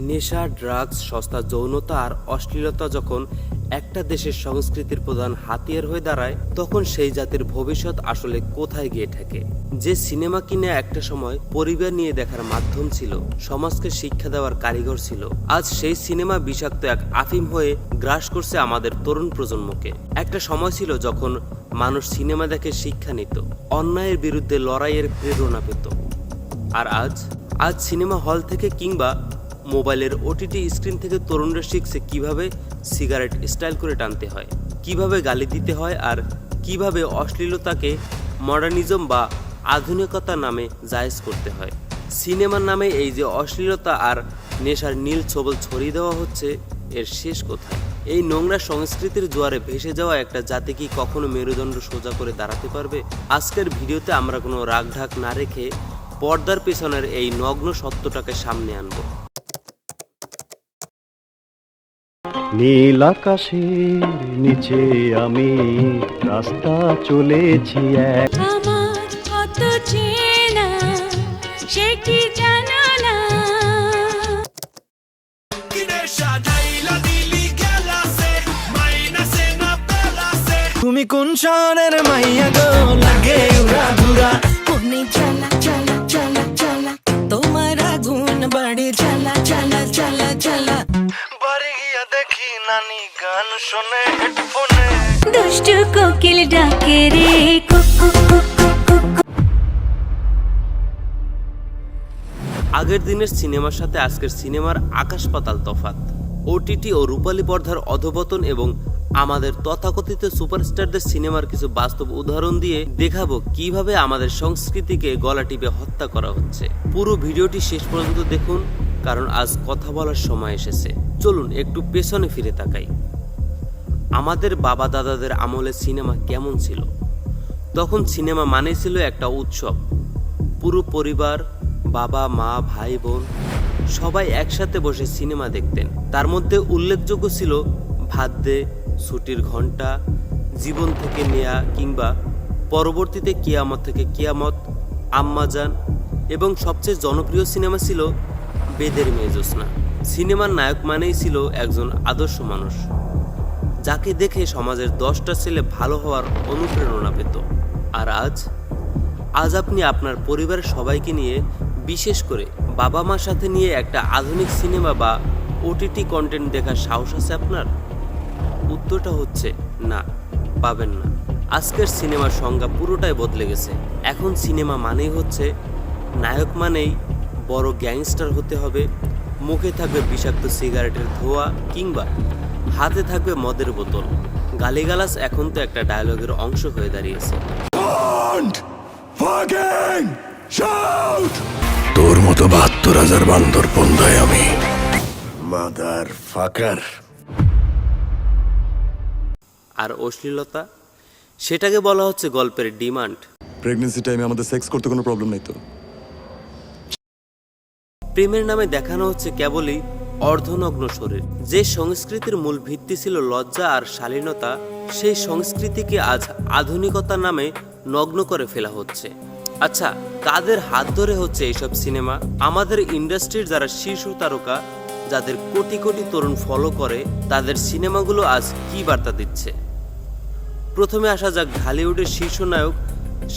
নেশা, ড্রাগস, সস্তা যৌনতা আর অশ্লীলতা যখন একটা দেশের সংস্কৃতির প্রধান হাতিয়ার হয়ে দাঁড়ায়, তখন সেই জাতির ভবিষ্যৎ আসলে কোথায় গিয়ে ঠেকে? যে সিনেমা কিনে একটা সময় পরিবার নিয়ে দেখার মাধ্যম ছিল, সমাজকে শিক্ষা দেওয়ার কারিগর ছিল, আজ সেই সিনেমা বিষাক্ত এক আফিম হয়ে গ্রাস করছে আমাদের তরুণ প্রজন্মকে। একটা সময় ছিল যখন মানুষ সিনেমা দেখে শিক্ষা নিত, অন্যায়ের বিরুদ্ধে লড়াইয়ের প্রেরণা পেত। আর আজ সিনেমা হল থেকে কিংবা মোবাইলের ওটিটি স্ক্রিন থেকে তরুণরা শিখছে কিভাবে সিগারেট স্টাইল করে টানতে হয়, কিভাবে গালি দিতে হয়, আর কিভাবে অশ্লীলতাকে মডার্নিজম বা আধুনিকতা নামে জায়েজ করতে হয়। সিনেমার নামে এই যে অশ্লীলতা আর নেশার নীল ছবল ছড়িয়ে দেওয়া হচ্ছে, এর শেষ কোথায়? এই নোংরা সংস্কৃতির জোয়ারে ভেসে যাওয়া একটা জাতি কি কখনো মেরুদণ্ড সোজা করে দাঁড়াতে পারবে? আজকের ভিডিওতে আমরা কোনো রাগঢাক না রেখে পর্দার পেছনের এই নগ্ন সত্যটাকে সামনে আনবো। নীল আকাশের নিচে আমি রাস্তা চলেছি এক, আমার কত চেনা সে কি জানো না। তুমি কোন শহরের মাইয়া গো, লাগে উড়া ঘুরা মনে চালা চালা চালা চালা, তোমার আগুন বাড়ি চালা চালা চালা চালা। বাড়ি গিয়া দেখি নানি গান শোনে হেডফোনে। দুষ্টু কোকিল ডাকে রে কুকু কুকু কুকু। আগের দিনের সিনেমার সাথে আজকের সিনেমার আকাশ পাতাল তফাৎ। ওটিটি ও রূপালী পর্দার অধপতন এবং আমাদের তথাকথিত সুপারস্টারদের সিনেমার কিছু বাস্তব উদাহরণ দিয়ে দেখাবো কিভাবে আমাদের সংস্কৃতিকে গলা টিপে হত্যা করা হচ্ছে। পুরো ভিডিওটি শেষ পর্যন্ত দেখুন, কারণ আজ কথা বলার সময় এসেছে। চলুন একটু পেছনে ফিরে তাকাই। আমাদের বাবা দাদাদের আমলে সিনেমা কেমন ছিল? তখন সিনেমা মানে ছিল একটা উৎসব। পুরো পরিবার, বাবা মা ভাই বোন সবাই একসাথে বসে সিনেমা দেখতেন। তার মধ্যে উল্লেখযোগ্য ছিল ভাত দে, ছুটির ঘন্টা, জীবন থেকে নেয়া কিংবা পরবর্তীতে কিয়ামত থেকে কিয়ামত, আম্মাজান, এবং সবচেয়ে জনপ্রিয় সিনেমা ছিল বেদের মেয়ে জ্যোৎস্না। সিনেমার নায়ক মানেই ছিল একজন আদর্শ মানুষ, যাকে দেখে সমাজের 10টা ছেলে ভালো হওয়ার অনুপ্রেরণা পেত। আর আজ আপনি আপনার পরিবারের সবাইকে নিয়ে, বিশেষ করে বাবা মার সাথে নিয়ে একটা আধুনিক সিনেমা বা ওটিটি কন্টেন্ট দেখার সাহস আছে আপনার? উত্তরটা হচ্ছে না, পাবেন না। আজকের সিনেমার সংজ্ঞা পুরোটাই বদলে গেছে। এখন সিনেমা মানেই হচ্ছে নায়ক মানেই বড় গ্যাংস্টার হতে হবে, মুখে থাকবে বিষাক্ত সিগারেটের ধোঁয়া কিংবা হাতে থাকবে মদের বোতল। গালিগালাজ এখন তো একটা ডায়লগের অংশ হয়ে দাঁড়িয়েছে। তোর মতো 72,000 বান্দর পন্দায় আমি মাদার ফাকার। আর অশ্লীলতা, সেটাকে বলা হচ্ছে গল্পের ডিমান্ড। প্রেগন্যান্সি টাইমে আমাদের সেক্স করতে কোনো প্রবলেম নাই তো? প্রেমের নামে দেখানো হচ্ছে কেবলই অর্ধনগ্ন শরীর। যে সংস্কৃতির মূল ভিত্তি ছিল লজ্জা আর শালীনতা, সেই সংস্কৃতিকে আজ আধুনিকতার নামে নগ্ন করে ফেলা হচ্ছে। আচ্ছা, কাদের হাত ধরে হচ্ছে এইসব সিনেমা? আমাদের ইন্ডাস্ট্রির যারা শীর্ষ তারকা, যাদের কোটি কোটি তরুণ ফলো করে, তাদের সিনেমাগুলো আজ কি বার্তা দিচ্ছে? প্রথমে আসা যাক ঢালিউডের শীর্ষ নায়ক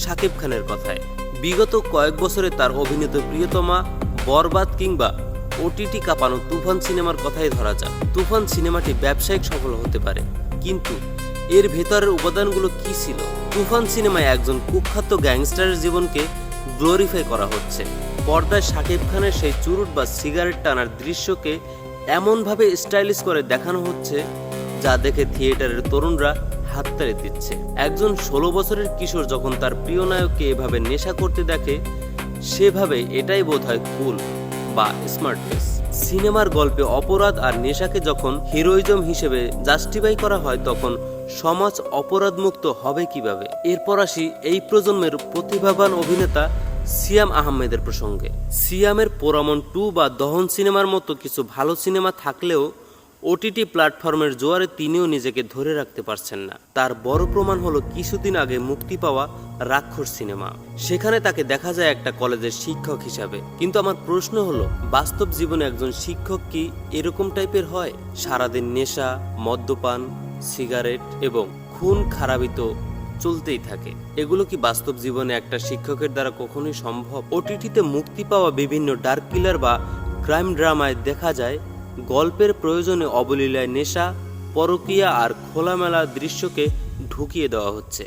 শাকিব খানের কথায়। বিগত কয়েক বছরে তার অভিনীত প্রিয়তমা, বরবাদ কিংবা ওটিটি কাঁপানো তুফান সিনেমার কথাই ধরা যাক। তুফান সিনেমাটি ব্যবসায়িক সফল হতে পারে, কিন্তু এর ভেতরের উপাদানগুলো কি ছিল? তুফান সিনেমায় একজন কুখ্যাত গ্যাংস্টারের জীবনকে গ্লোরিফাই করা হচ্ছে। পর্দায় শাকিব খানের সেই চুরুট বা সিগারেট টানার দৃশ্যকে এমনভাবে স্টাইলিশ করে দেখানো হচ্ছে, যা দেখে থিয়েটারের তরুণরা হাততালি দিচ্ছে। একজন 16 বছরের কিশোর যখন তার প্রিয় নায়ককে এভাবে নেশা করতে দেখে, সেভাবে এটাই বোধহয় কুল বা স্মার্ট ফেস। সিনেমার গল্পে অপরাধ আর নেশাকে যখন হিরোইজম হিসেবে জাস্টিফাই করা হয়, তখন সমাজ অপরাধমুক্ত হবে কিভাবে? এরপর আসি এই প্রজন্মের প্রতিভাবান অভিনেতা সিয়াম আহমেদের প্রসঙ্গে। সিয়ামের পোরামন 2 বা দহন সিনেমার মতো কিছু ভালো সিনেমা থাকলেও ওটিটি প্ল্যাটফর্মের জোয়ারে তিনিও নিজেকে ধরে রাখতে পারছেন না। তার বড় প্রমাণ হলো কিছুদিন আগে মুক্তি পাওয়া রাক্ষস সিনেমা। সেখানে তাকে দেখা যায় একটা কলেজের শিক্ষক হিসাবে। কিন্তু আমার প্রশ্ন হলো, বাস্তব জীবনে একজন শিক্ষক কি এরকম টাইপের হয়? সারাদিন নেশা, মদ্যপান, সিগারেট এবং খুন খারাপি তো চলতেই থাকে। এগুলো কি বাস্তব জীবনে একটা শিক্ষকের দ্বারা কখনোই সম্ভব? ওটিটিতে মুক্তি পাওয়া বিভিন্ন ডার্ক কিলার বা ক্রাইম ড্রামায় দেখা যায় গল্পের প্রয়োজনে অবলীলায় নেশা, পরকীয়া আর খোলামেলা দৃশ্যকে ঢুকিয়ে দেওয়া হচ্ছে।